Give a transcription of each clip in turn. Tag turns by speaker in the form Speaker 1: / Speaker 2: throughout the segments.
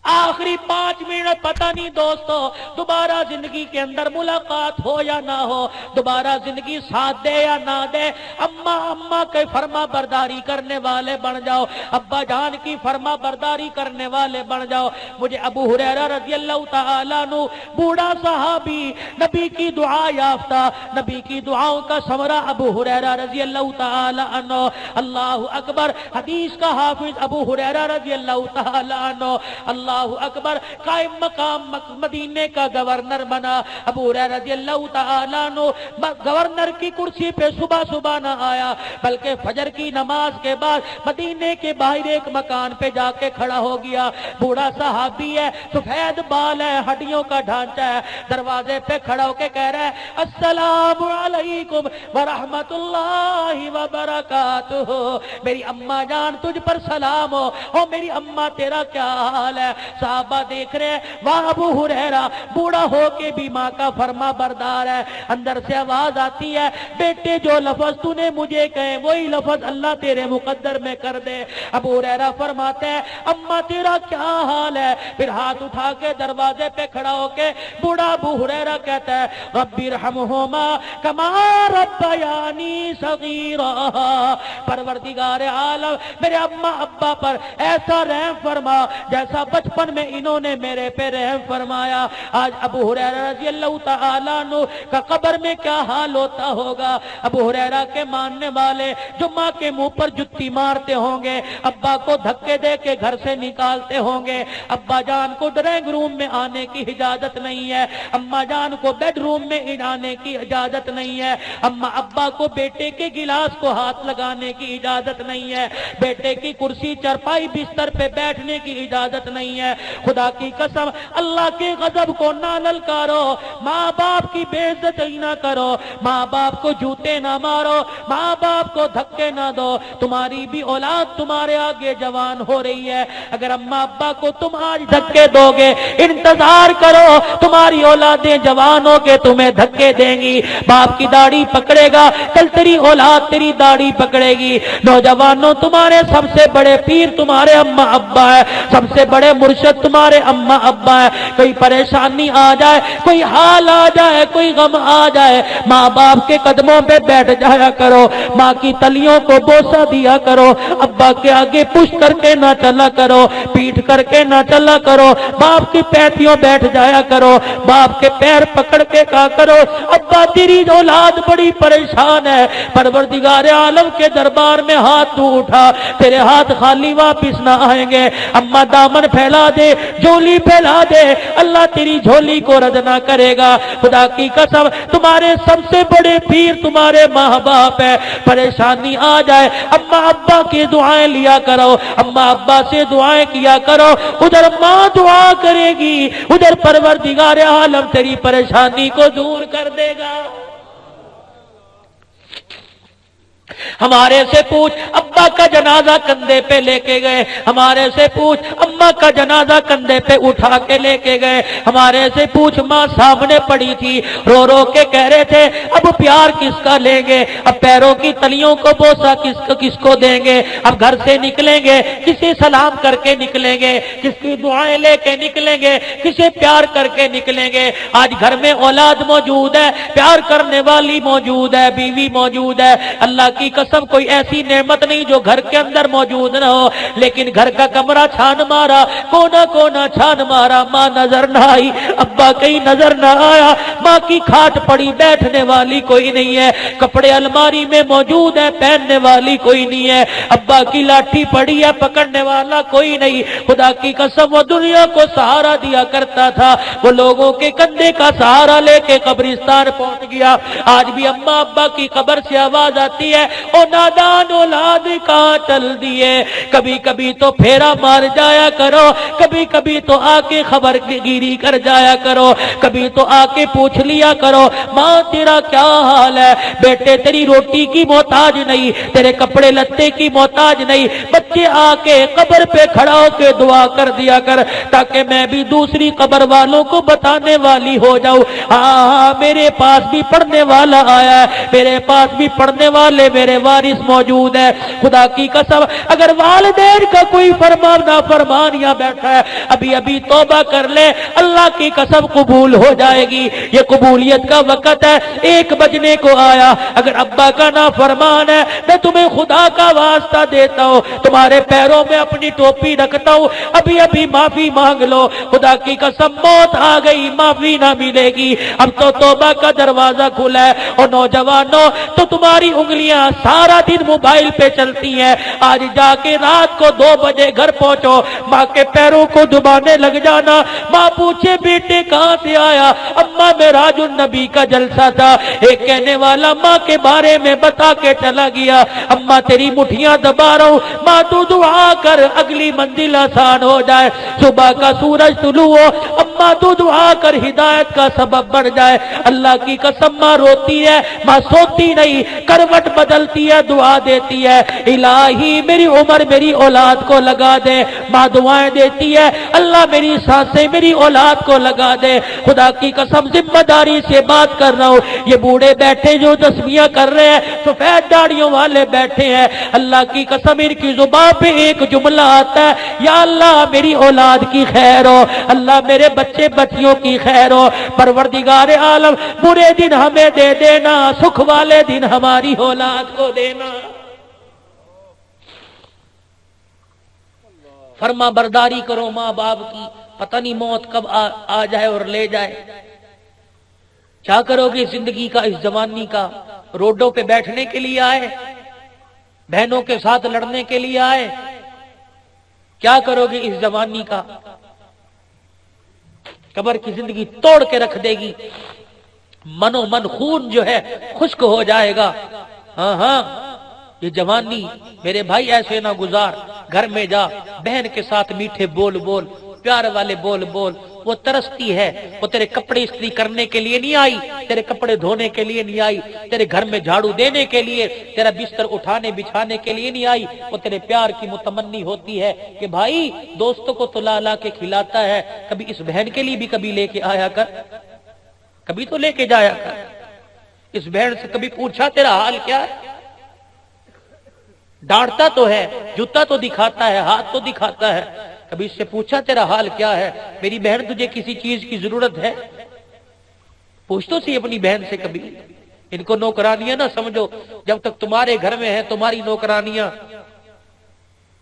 Speaker 1: آخری 5 منٹ پتہ نہیں دوستو دوبارہ زندگی کے اندر ملاقات ہو یا نہ ہو، دوبارہ زندگی ساتھ دے یا نہ دے، اماں کے فرما برداری کرنے والے بن جاؤ، ابا جان کی فرما برداری کرنے والے بن جاؤ۔ مجھے ابو ہریرہ رضی اللہ تعالیٰ عنہ، بوڑھا صحابی، نبی کی دعا یافتہ، نبی کی دعاؤں کا ثمرہ ابو ہریرہ رضی اللہ تعالیٰ عنہ، اللہ اکبر، حدیث کا حافظ ابو ہریرہ رضی اللہ تعالیٰ عنہ، اللہ اکبر، قائم مقام مدینے کا گورنر بنا۔ ابو ہریرہ رضی اللہ تعالیٰ عنہ گورنر کی کرسی پہ صبح صبح نہ آیا، بلکہ فجر کی نماز کے بعد مدینے کے باہر ایک مکان پہ جا کے کھڑا ہو گیا۔ بوڑھا صحابی ہے، سفید بال ہے، ہڈیوں کا ڈھانچہ ہے، دروازے پہ کھڑا ہو کے کہہ رہا ہے السلام علیکم ورحمت اللہ وبرکاتہ، میری اماں جان تجھ پر سلام ہو، او میری اماں تیرا کیا حال ہے؟ صحابہ دیکھ رہے ہیں، وہاں ابو ہریرہ بوڑھا ہو کے بھی ماں کا فرما بردار ہے۔ اندر سے آواز آتی ہے بیٹے جو لفظ تو نے مجھے کہے وہی لفظ اللہ تیرے مقدر میں کر دے۔ ابو ہریرہ فرماتے ہیں اماں تیرا کیا حال ہے؟ پھر ہاتھ اٹھا کے دروازے پہ کھڑا ہو کے بوڑھا ابو ہریرہ کہتا ہے رب ارحمہما کما ربیانی صغیرا، پروردگار عالم میرے اماں ابا پر ایسا رحم فرما جیسا بچپن میں انہوں نے میرے پہ رحم فرمایا۔ آج ابو ہریرہ رضی اللہ تعالیٰ عنہ کا قبر میں کیا حال ہوتا ہوگا؟ ابو ہریرہ کے ماننے والے جو ماں کے منہ پر جتی مارتے ہوں گے، ابا کو دھکے دے کے گھر سے نکالتے ہوں گے، ابا جان کو ڈرائنگ روم میں آنے کی اجازت نہیں ہے، اماں جان کو بیڈ روم میں آنے کی اجازت نہیں ہے، اماں ابا کو بیٹے کے گلاس کو ہاتھ لگانے کی اجازت نہیں ہے، بیٹے کی کرسی چرپائی بستر پہ بیٹھنے کی اجازت نہیں ہے۔ خدا کی قسم اللہ کے غضب کو نہ للکارو، ماں باپ کی بے عزتی نہ کرو، ماں باپ کو جوتے نہ مارو، ماں باپ کو دھکے نہ دو، تمہاری بھی اولاد تمہارے آگے جوان ہو رہی ہے، اگر اماں ابا کو تم آج دھکے دو گے انتظار کرو تمہاری اولادیں جوان ہو کے تمہیں دھکے دیں گی، باپ کی داڑھی پکڑے گا کل تیری اولاد تیری داڑھی پکڑے گی۔ نوجوانوں تمہارے سب سے بڑے پیر تمہارے اماں ابا ہے، سب سے بڑے مرشد تمہارے اماں ابا ہے، کوئی پریشانی آ جائے، کوئی حال آ جائے، کوئی غم آ جائے، ماں باپ کے قدموں پہ بیٹھ جایا کرو، ماں کی تلیوں کو بوسہ دیا کرو، ابا کے آگے پشت کر کے نہ چلا کرو، پیٹھ کر کے نہ چلا کرو، باپ کی پیٹھیوں بیٹھ جایا کرو، باپ کے پیر پکڑ کے کہا کرو ابا تیری اولاد بڑی پریشان ہے، پروردگار عالم کے دربار میں ہاتھ تو اٹھا، تیرے ہاتھ خالی واپس نہ آئیں گے، اماں دامن پھیلا دے، جھولی پھیلا دے، اللہ تیری جھولی کو رد نہ کرے گا۔ خدا کی قسم تمہارے سب سے بڑے پیر تمہارے ماں باپ ہے، پریشانی آ جائے اماں ابا کی دعائیں لیا کرو، اماں ابا سے دعائیں کیا کرو، ادھر ماں دعا کرے گی ادھر پروردگار عالم تیری پریشانی کو دور کر دے گا۔ ہمارے سے پوچھ ابا کا جنازہ کندھے پہ لے کے گئے، ہمارے سے پوچھ اماں کا جنازہ کندھے پہ اٹھا کے لے کے گئے، ہمارے سے پوچھ ماں سامنے پڑی تھی رو رو کے کہہ رہے تھے اب پیار کس کا لیں گے، اب پیروں کی تلیوں کو بوسہ کس کو دیں گے، اب گھر سے نکلیں گے کسی سلام کر کے نکلیں گے، کس کی دعائیں لے کے نکلیں گے، کسے پیار کر کے نکلیں گے۔ آج گھر میں اولاد موجود ہے، پیار کرنے والی موجود ہے، بیوی موجود ہے، اللہ کی قسم کوئی ایسی نعمت نہیں جو گھر کے اندر موجود نہ ہو، لیکن گھر کا کمرہ چھان مارا، کونا کونا چھان مارا، ماں نظر نہ آئی، ابا کہیں نظر نہ آیا، ماں کی کھاٹ پڑی بیٹھنے والی کوئی نہیں ہے، کپڑے الماری میں موجود ہیں پہننے والی کوئی نہیں ہے، ابا کی لاٹھی پڑی ہے پکڑنے والا کوئی نہیں۔ خدا کی قسم وہ دنیا کو سہارا دیا کرتا تھا، وہ لوگوں کے کندھے کا سہارا لے کے قبرستان پہنچ گیا۔ آج بھی اماں ابا کی قبر سے آواز آتی ہے او نادان اولاد کہاں چل دیے، کبھی کبھی تو پھیرا مار جایا کرو، کبھی کبھی تو آ کے خبر گیری کر جایا کرو، کبھی تو آ کے پوچھ لیا کرو ماں تیرا کیا حال ہے، بیٹے تیری روٹی کی محتاج نہیں، تیرے کپڑے لتے کی محتاج نہیں، بچے آ کے قبر پہ کھڑا ہو کے دعا کر دیا کر تاکہ میں بھی دوسری قبر والوں کو بتانے والی ہو جاؤں، ہاں میرے پاس بھی پڑھنے والا آیا ہے، میرے پاس بھی پڑھنے والے میرے वारिस मौजूद है। खुदा की कसम अगर वालिदैन का कोई फरमान या बैठा है, अभी अभी तौबा कर ले, अल्लाह की कसम कबूल हो जाएगी। ये कबूलियत का वक्त है, 1 बजने को आया। अगर अब्बा का ना फरमान है, मैं तुम्हें खुदा का वास्ता देता हूं, तुम्हारे पैरों में अपनी टोपी रखता हूं, अभी अभी माफी मांग लो। खुदा की कसम मौत आ गई, माफी ना मिलेगी। अब तो तौबा का दरवाजा खुला है। और नौजवानों, तो तुम्हारी उंगलियां सारा दिन मोबाइल पे चलती हैं, आज जाके रात को 2 बजे घर पहुंचो, माँ के पैरों को दबाने लग जाना। माँ पूछे बेटे कहां से आया? अम्मा मेराजुन नबी का जलसा था, एक कहने वाला माँ के बारे में बता के चला गया। अम्मा तेरी मुठियां दबा रहा हूं, माँ तू दुआ कर अगली मंजिल आसान हो जाए। सुबह का सूरज तुलू हो, अम्मा तू दुआ कर हिदायत का सबब बन जाए। अल्लाह की कसम माँ रोती है, माँ सोती नहीं, करवट बदलती है, दुआ देती है, इलाही मेरी उम्र मेरी औलाद को लगा दे। माँ दुआएं देती है, अल्लाह मेरी सांसें मेरी औलाद को लगा दे। खुदा की कसम जिम्मेदारी से बात कर रहा हूं, ये बूढ़े बैठे जो तस्बीह कर रहे हैं, सफेद दाढ़ियों वाले बैठे हैं, अल्लाह की कसम इनकी जुबान पे एक जुमला आता है, या अल्लाह मेरी औलाद की खैर हो, अल्लाह मेरे बच्चे बच्चियों की खैर हो, परवरदिगार आलम बुरे दिन हमें दे देना, सुख वाले दिन हमारी औलाद को देना। फर्मा बरदारी करो माँ बाप की, पता नहीं मौत कब आ जाए और ले जाए। क्या करोगे जिंदगी का, इस जवानी का? रोडों पे बैठने के लिए आए, बहनों के साथ लड़ने के लिए आए? क्या करोगे इस जवानी का? कब्र की जिंदगी तोड़ के रख देगी, मनो मन खून जो है खुश्क हो जाएगा। हाँ हाँ, ये जवानी मेरे भाई ऐसे ना गुजार। घर में जा, बहन के साथ मीठे बोल बोल, प्यार वाले बोल बोल। वो तरसती है, वो तेरे कपड़े इस्त्री करने के लिए नहीं आई, तेरे कपड़े धोने के लिए नहीं आई, तेरे घर में झाड़ू देने के लिए, तेरा बिस्तर उठाने बिछाने के लिए नहीं आई। वो तेरे प्यार की मुतमन्नी होती है कि भाई दोस्तों को तो ला ला के खिलाता है, कभी इस बहन के लिए भी कभी लेके आया कर, कभी तो लेके जाया कर। इस बहन से कभी पूछा तेरा हाल क्या है? डांटता तो है, जूता तो दिखाता है, हाथ तो दिखाता है, कभी इससे पूछा तेरा हाल क्या है? मेरी बहन तुझे किसी चीज की जरूरत है? पूछ तो सी अपनी बहन से कभी। इनको नौकरानियां ना समझो, जब तक तुम्हारे घर में है तुम्हारी नौकरानियां,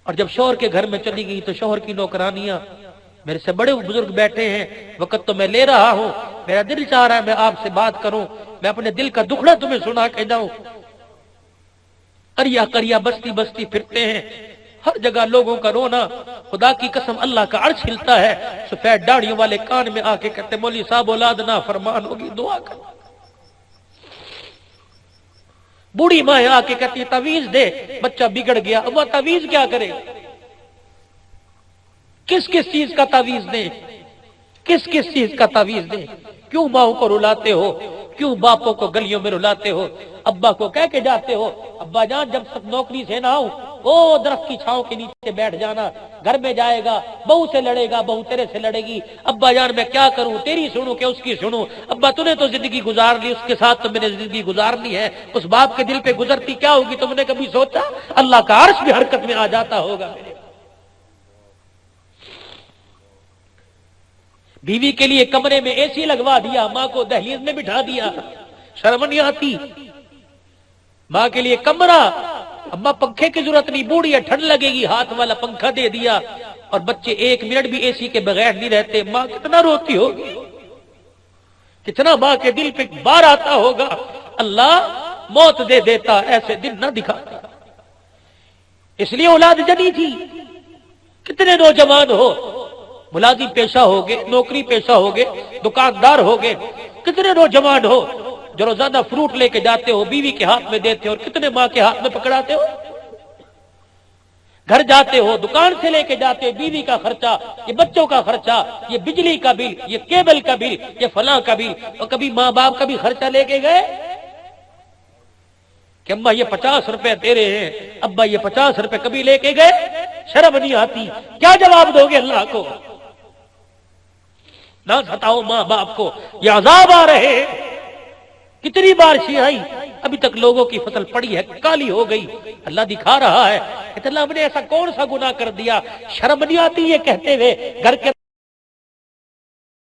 Speaker 1: और जब शौहर के घर में चली गई तो शौहर की नौकरानियां। मेरे से बड़े बुजुर्ग बैठे हैं, वक्त तो मैं ले रहा हूं, मेरा दिल चाह रहा है मैं आपसे बात करूं, मैं अपने दिल का दुखड़ा तुम्हें सुना के जाऊं। करिया करिया बस्ती बस्ती फिरते हैं, हर जगह लोगों का रोना। खुदा की कसम अल्लाह का अर्श हिलता है, सफेद दाढ़ियों वाले कान में आके कहते मौली साहब औलाद ना फरमान होगी, दुआ कर। बूढ़ी माँ आके कहती तवीज दे, बच्चा बिगड़ गया। अब वह तवीज क्या करे? किस किस चीज का तावीज दे, किस किस चीज का तावीज दे? क्यों माओ को रुलाते हो, क्यों बापों को गलियों में रुलाते हो? अब्बा को कह के जाते हो अब्बा जान जब तक नौकरी से ना हो वो दरख्त की छांव के नीचे बैठ जाना, घर में जाएगा बहू से लड़ेगा, बहू तेरे से लड़ेगी। अब्बा जान मैं क्या करूं, तेरी सुनूं कि उसकी सुनूं? अब्बा तूने तो जिंदगी गुजार ली, उसके साथ तो मैंने जिंदगी गुजारनी है। उस बाप के दिल पे गुजरती क्या होगी तुमने कभी सोचा? अल्लाह का अर्श भी हरकत में आ जाता होगा। मेरे बीवी के लिए कमरे में एसी लगवा दिया, माँ को दहलीज में बिठा दिया, शर्म नहीं आती? माँ के लिए कमरा, अम्मा पंखे की जरूरत नहीं, बूढ़ी है ठंड लगेगी, हाथ वाला पंखा दे दिया, और बच्चे 1 मिनट भी एसी के बगैर नहीं रहते। माँ कितना रोती होगी, कितना माँ के दिल पे बार आता होगा। अल्लाह मौत दे देता, ऐसे दिन ना दिखाता। इसलिए औलाद जनी थी। कितने नौजवान हो, मुलाजिम पेशा हो गए, नौकरी पेशा हो गए, दुकानदार हो गए, कितने नौजवान हो जो रोजाना फ्रूट लेके जाते हो, बीवी के हाथ में देते हो, और कितने माँ के हाथ में पकड़ाते हो। घर जाते हो, दुकान से लेके जाते हो, बीवी का खर्चा, ये बच्चों का खर्चा, ये बिजली का बिल, ये केबल का बिल, ये फलां का बिल। और कभी माँ बाप का भी खर्चा लेके गए कि अम्मा ये 50 रुपए तेरे हैं, अब्बा ये 50 रुपए कभी लेके गए? शर्म नहीं आती? क्या जवाब दोगे अल्लाह को? ना सताओ माँ बाप को, ये अजाब आ रहे हैं। कितनी बारिशें आई, ابھی تک لوگوں کی فصل پڑی ہے، کالی ہو گئی۔ اللہ دکھا رہا ہے کہ اللہ نے ایسا کون سا گناہ کر دیا، شرم نہیں آتی یہ کہتے ہوئے گھر کے